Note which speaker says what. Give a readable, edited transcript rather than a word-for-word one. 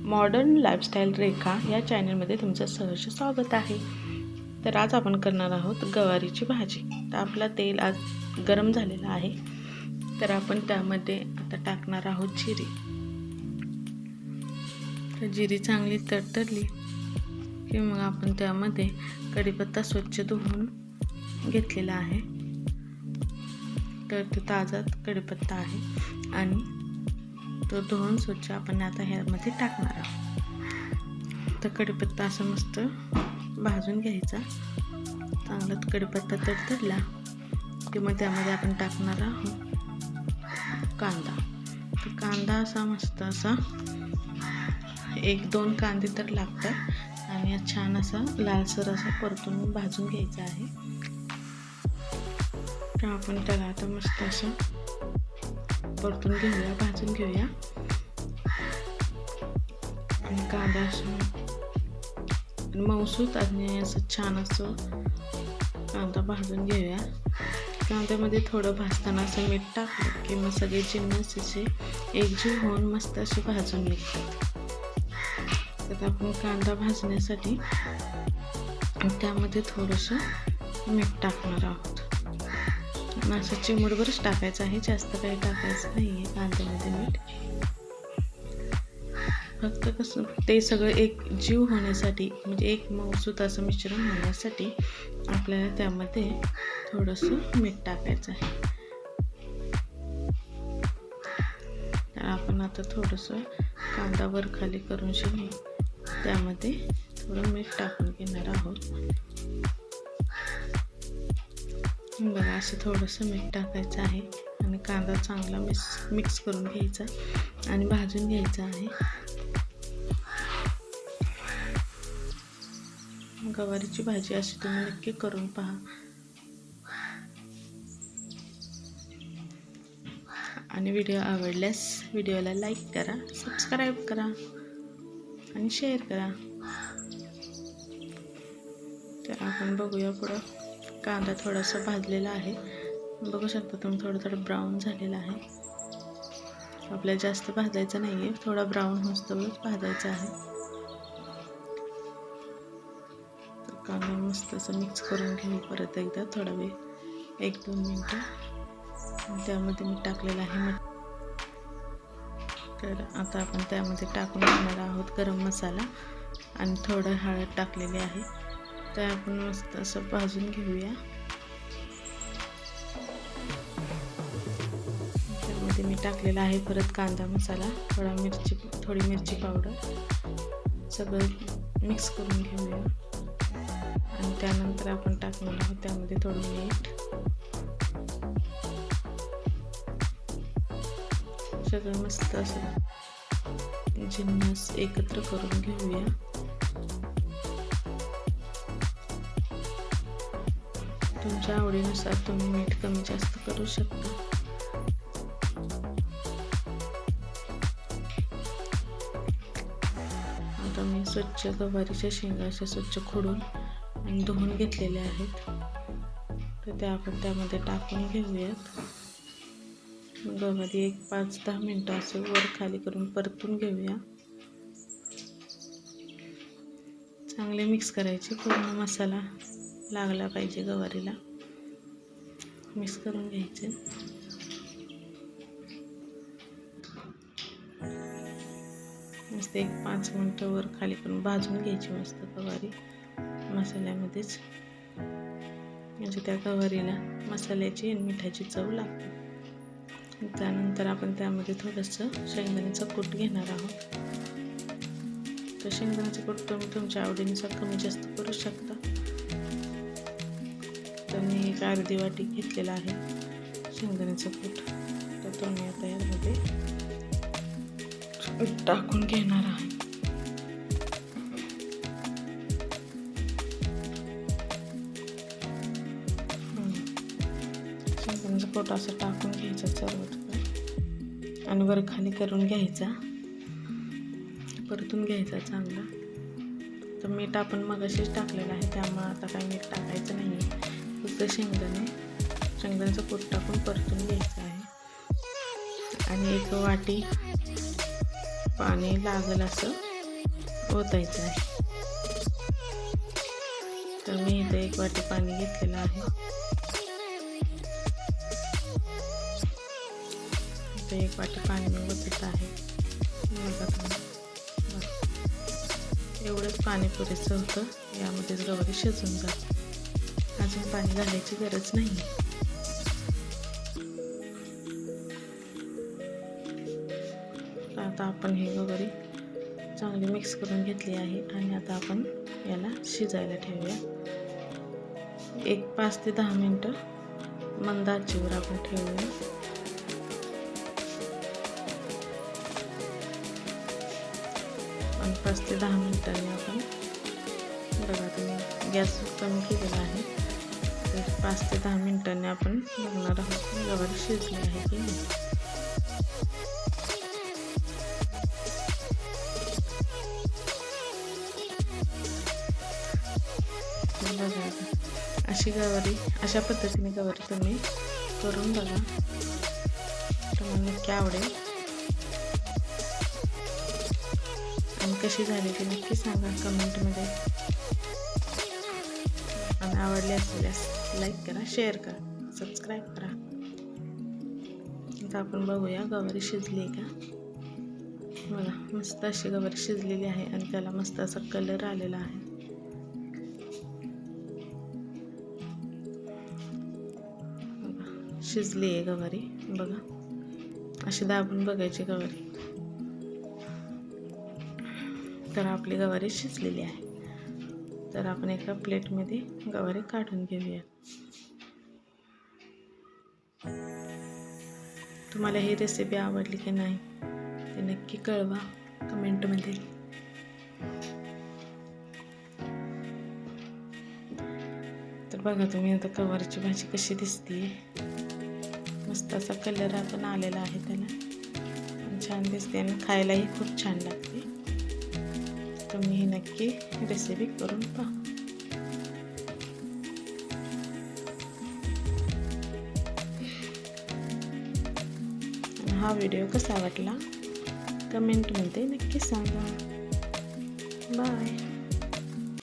Speaker 1: Modern lifestyle रेखा या चॅनलमध्ये तुमचं सहर्ष स्वागत आहे. तर आज आपण करणार आहोत गवारीची भाजी. तर आपला तेल आज गरम झालेलं आहे. तर आपण त्यामध्ये आता टाकणार आहोत जिरी. तर जिरी चांगली तडतडली की मग आपण त्यामध्ये कढीपत्ता स्वच्छ धुवून घेतलेला आहे. तर तो ताजा कढीपत्ता आहे आणि तो धुवून स्वच्छ आपण आता ह्यामध्ये टाकणार आहोत. तर कढीपत्ता असं मस्त भाजून घ्यायचा. चांगला कढीपत्ता तडतडला की मग त्यामध्ये आपण टाकणार आहोत कांदा. तर कांदा असा मस्त असा 1-2 कांदे तर लागतात आणि छान असा लालसर असा परतून भाजून घ्यायचा आहे. तर आपण त्याला आता मस्त असं परतून घेऊया, भाजून घेऊया. आणि कांदा असं मऊसूत आणि असं छान असं कांदा भाजून घेऊया. कांद्यामध्ये थोडं भाजताना असं मीठ टाकलं की मग सगळे जिन्नस असे एकजीव होऊन मस्त असे भाजून निघतात. तर आपण कांदा भाजण्यासाठी त्यामध्ये थोडंसं मीठ टाकणार आहोत. असं चिमूटभरच टाकायचं आहे, जास्त काही टाकायचं नाही आहे कांद्यामध्ये मीठ. फक्त कसं ते सगळं एक जीव होण्यासाठी म्हणजे एक मऊसूत असं मिश्रण होण्यासाठी आपल्याला त्यामध्ये थोडंसं मीठ टाकायचं आहे. तर आपण आता थोडंसं कांदा वर खाली करून त्यामध्ये थोडं मीठ टाकून घेणार आहोत. बघा असं थोडंसं मीठ टाकायचं आहे आणि कांदा चांगला मिक्स करून घ्यायचा आणि भाजून घ्यायचा आहे. गवारीची भाजी अशी तुम्ही नक्की करून पहा. आणि व्हिडिओ आवडल्यास व्हिडिओला लाईक करा, सबस्क्राईब करा आणि शेअर करा. तर आपण बघूया पुढं. कांदा थोडासा भाजलेला आहे, बघू शकता तुम्ही, थोडं ब्राऊन झालेला आहे. आपल्याला जास्त भाजायचं नाही आहे, थोडा ब्राऊन होईस्तोवर भाजायचा आहे. तर कांदा मस्त असं मिक्स करून घेऊ परत एकदा थोडा वेळ, 1-2 मिनटं. त्यामध्ये मी टाकलेलं आहे मीठ. तर आता आपण त्यामध्ये टाकून घेणार आहोत गरम मसाला आणि थोडं हळद टाकलेली आहे. तर आपण मस्त असं भाजून घेऊया. त्यामध्ये मी टाकलेला आहे परत कांदा मसाला, थोडी मिरची पावडर, सगळं मिक्स करून घेऊया. आणि त्यानंतर आपण टाकणार आहोत त्यामध्ये थोडं मीठ. सगळं मस्त असं जिन्नस एकत्र करून घेऊया. तुमच्या आवडीनुसार तुम्ही मीठ कमी जास्त करू शकता. आता मी स्वच्छ गवारीच्या शेंगा अशा स्वच्छ खोडून आणि धुवून घेतलेल्या आहेत. तर त्या आपण त्यामध्ये टाकून घेऊयात. गवारी 5-10 मिनटं असं वर खाली करून परतून घेऊया. चांगले मिक्स करायचे, पूर्ण मसाला लागला पाहिजे गवारीला. मिक्स करून घ्यायचे. मस्त 5 मिनटं वर खाली करून भाजून घ्यायची मस्त गवारी मसाल्यामध्येच. म्हणजे त्या गवारीला मसाल्याची आणि मिठाची चव लागते. त्यानंतर आपण त्यामध्ये थोडंसं शेंगदाण्याचं कूट घेणार आहोत. तर शेंगदाण्याचं कूट तुम्ही तुमच्या आवडीनुसार कमी जास्त करू शकता. तर मी 1 अर्धी वाटी घेतलेला आहे शेंगदाण्याचं कूट. तर तो मी आता यामध्ये टाकून घेणार आहे. शेंगदाण्याचं कूट असं टाकून घ्यायचं सर्व आणि वर खाली करून घ्यायचा, परतून घ्यायचा चांगला. तर मीठ आपण मगाशीच टाकलेलं आहे, त्यामुळे आता काही मीठ टाकायचं नाही आहे. फक्त शेंगदाण्याचं कूट टाकून परतून घ्यायचं आहे. आणि 1 वाटी पाणी लागेल असं ओतायचं आहे. तर मी इथे 1 वाटी पाणी घेतलेलं आहे. इथे 1 वाटी पाणी मी ओतत आहे. एवढंच पाणी पुरेसं होतं. यामध्येच गवारी शिजून जाते. अजून पाणी घालायची गरज नाही. आता आपण ही गवारी चांगली मिक्स करून घेतली आहे आणि आता आपण याला शिजायला ठेवूया. 5 ते 10 मिनटं मंद आचेवर आपण ठेवूया. आणि 5 ते 10 मिनिटांनी आपण बघा, तुम्ही गॅस कमी केलेला आहे. तर 5 ते 10 मिनिटांनी आपण बघणार आहोत गवारी शिजली आहे की नाही. अशा पद्धतीने गवारी तुम्ही करून बघा, तुम्हाला नक्की आवडेल. आणि कशी झाली ती नक्की सांगा कमेंटमध्ये. आणि आवडली असल्यास लाईक करा, शेअर करा, सबस्क्राईब करा. आता आपण बघूया गवारी शिजली का. बघा, मस्त अशी गवारी शिजलेली आहे आणि त्याला मस्त असा कलर आलेला आहे. शिजली आहे गवारी. बघा, अशी दाबून बघायची गवारी. तर आपली गवारी शिजलेली आहे. तर आपण एका प्लेटमध्ये गवारी काढून घेऊया. तुम्हाला ही रेसिपी आवडली की नाही ते नक्की कळवा कमेंटमध्ये. तर बघा तुम्ही आता गवारीची भाजी कशी दिसते. मस्त असा कलर पण आलेला आहे त्याला. छान दिसते आणि खायलाही खूप छान लागते. तुम्ही ही नक्की रेसिपी करून पहा. हा व्हिडिओ कसा वाटला कमेंटमध्ये नक्की सांगा. बाय.